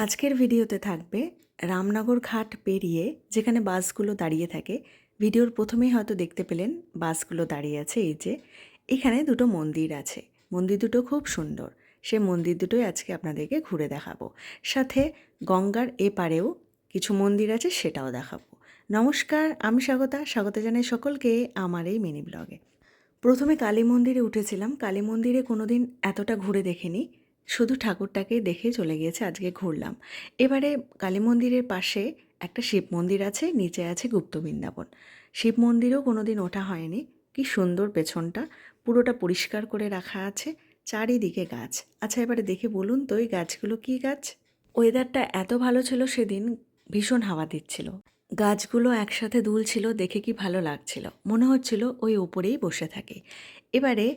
আজকের ভিডিওতে থাকবে রামনগর ঘাট পেরিয়ে যেখানে বাসগুলো দাঁড়িয়ে থাকে। ভিডিওর প্রথমেই হয়তো দেখতে পেলেন বাসগুলো দাঁড়িয়ে আছে। এই যে এখানে দুটো মন্দির আছে, মন্দির দুটো খুব সুন্দর। সে মন্দির দুটোই আজকে আপনাদেরকে ঘুরে দেখাবো, সাথে গঙ্গার এপারেও কিছু মন্দির আছে সেটাও দেখাবো। নমস্কার, আমি স্বাগত জানাই সকলকে আমার এই মিনি ব্লগে। প্রথমে কালী মন্দিরে উঠেছিলাম। কালী মন্দিরে কোনোদিন এতটা ঘুরে দেখিনি, শুধু ঠাকুরটাকে দেখে চলে গিয়েছে, আজকে ঘুরলাম। এবারে কালী মন্দিরের পাশে একটা শিব মন্দির আছে, নিচে আছে গুপ্ত বৃন্দাবন। শিব মন্দিরেও কোনোদিন ওঠা হয়নি। কি সুন্দর পেছনটা, পুরোটা পরিষ্কার করে রাখা আছে, চারিদিকে গাছ। আচ্ছা, এবারে দেখে বলুন তো এই গাছগুলো কী গাছ? ওয়েদারটা এত ভালো ছিল সেদিন, ভীষণ হাওয়া দিচ্ছিল, গাছগুলো একসাথে দুলছিল, দেখে কি ভালো লাগছিল, মনে হচ্ছিল ওই ওপরেই বসে থাকি। এবারে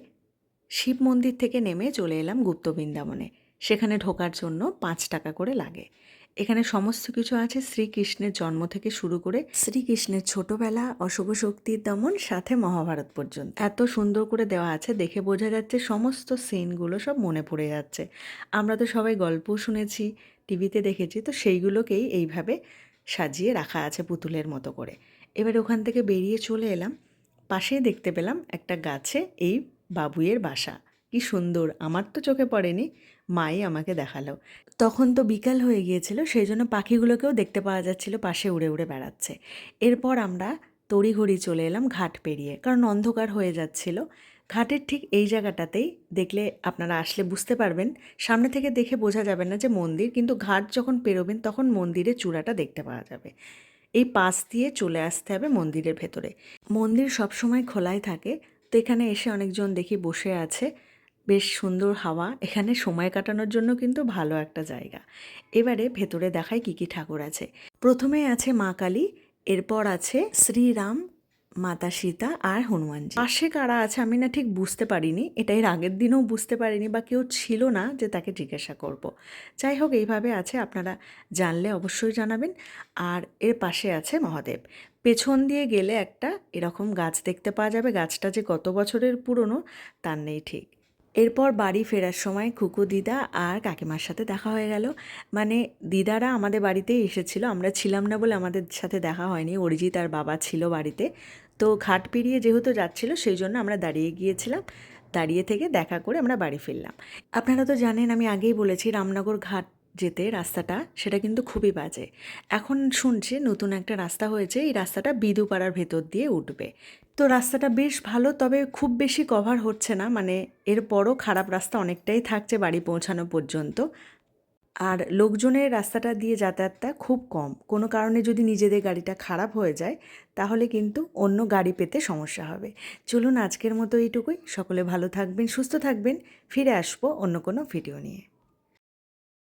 শিব মন্দির থেকে নেমে চলে এলাম গুপ্ত বৃন্দাবনে। সেখানে ঢোকার জন্য 5 টাকা করে লাগে। এখানে সমস্ত কিছু আছে, শ্রীকৃষ্ণের জন্ম থেকে শুরু করে শ্রীকৃষ্ণের ছোটোবেলা, অশুভ শক্তির দমন, সাথে মহাভারত পর্যন্ত এত সুন্দর করে দেওয়া আছে, দেখে বোঝা যাচ্ছে সমস্ত সিনগুলো সব মনে পড়ে যাচ্ছে। আমরা তো সবাই গল্পও শুনেছি, টিভিতে দেখেছি, তো সেইগুলোকেই এইভাবে সাজিয়ে রাখা আছে পুতুলের মতো করে। এবার ওখান থেকে বেরিয়ে চলে এলাম, পাশেই দেখতে পেলাম একটা গাছে এই বাবুইয়ের বাসা। কি সুন্দর, আমার তো চোখে পড়েনি, মাই আমাকে দেখালো। তখন তো বিকাল হয়ে গিয়েছিল, সেই জন্য পাখিগুলোকেও দেখতে পাওয়া যাচ্ছিল, পাশে উড়ে উড়ে বেড়াচ্ছে। এরপর আমরা তড়িঘড়ি চলে এলাম ঘাট পেরিয়ে, কারণ অন্ধকার হয়ে যাচ্ছিল। ঘাটের ঠিক এই জায়গাটাতেই দেখলে আপনারা আসলে বুঝতে পারবেন, সামনে থেকে দেখে বোঝা যাবে না যে মন্দির, কিন্তু ঘাট যখন পেরোবেন তখন মন্দিরের চূড়াটা দেখতে পাওয়া যাবে। এই পাশ দিয়ে চলে আসতে হবে মন্দিরের ভেতরে। মন্দির সবসময় খোলাই থাকে, তো এখানে এসে অনেকজন দেখি বসে আছে, বেশ সুন্দর হাওয়া, এখানে সময় কাটানোর জন্য কিন্তু ভালো একটা জায়গা। এবারে ভেতরে দেখাই কি কি ঠাকুর আছে। প্রথমে আছে মা কালী, এরপর আছে শ্রীরাম, মাতা সীতা আর হনুমানজি। পাশে কারা আছে আমি না ঠিক বুঝতে পারিনি, এটা এর আগের দিনও বুঝতে পারিনি, বা কেউ ছিল না যে তাকে জিজ্ঞাসা করব। যাই হোক, এইভাবে আছে, আপনারা জানলে অবশ্যই জানাবেন। আর এর পাশে আছে মহাদেব। পেছন দিয়ে গেলে একটা এরকম গাছ দেখতে পাওয়া যাবে, গাছটা যে কত বছরের পুরনো তার নেই ঠিক। এরপর বাড়ি ফেরার সময় খুকু দিদা আর কাকিমার সাথে দেখা হয়ে গেল। মানে দিদারা আমাদের বাড়িতেই এসেছিলো, আমরা ছিলাম না বলে আমাদের সাথে দেখা হয়নি। অরিজিৎ আর বাবা ছিল বাড়িতে, তো ঘাট পেরিয়ে যেহেতু যাচ্ছিলো সেই জন্য আমরা দাঁড়িয়ে গিয়েছিলাম, দাঁড়িয়ে থেকে দেখা করে আমরা বাড়ি ফিরলাম। আপনারা তো জানেন, আমি আগেই বলেছি রামনগর ঘাট যেতে রাস্তাটা সেটা কিন্তু খুবই বাজে। এখন শুনছি নতুন একটা রাস্তা হয়েছে, এই রাস্তাটা বিদুপাড়ার ভেতর দিয়ে উঠবে। তো রাস্তাটা বেশ ভালো, তবে খুব বেশি কভার হচ্ছে না, মানে এরপরও খারাপ রাস্তা অনেকটাই থাকছে বাড়ি পৌঁছানো পর্যন্ত। আর লোকজনের রাস্তাটা দিয়ে যাতায়াতটা খুব কম, কোনো কারণে যদি নিজেদের গাড়িটা খারাপ হয়ে যায় তাহলে কিন্তু অন্য গাড়ি পেতে সমস্যা হবে। চলুন আজকের মতো এইটুকুই, সকলে ভালো থাকবেন, সুস্থ থাকবেন, ফিরে আসবো অন্য কোনো ভিডিও নিয়ে।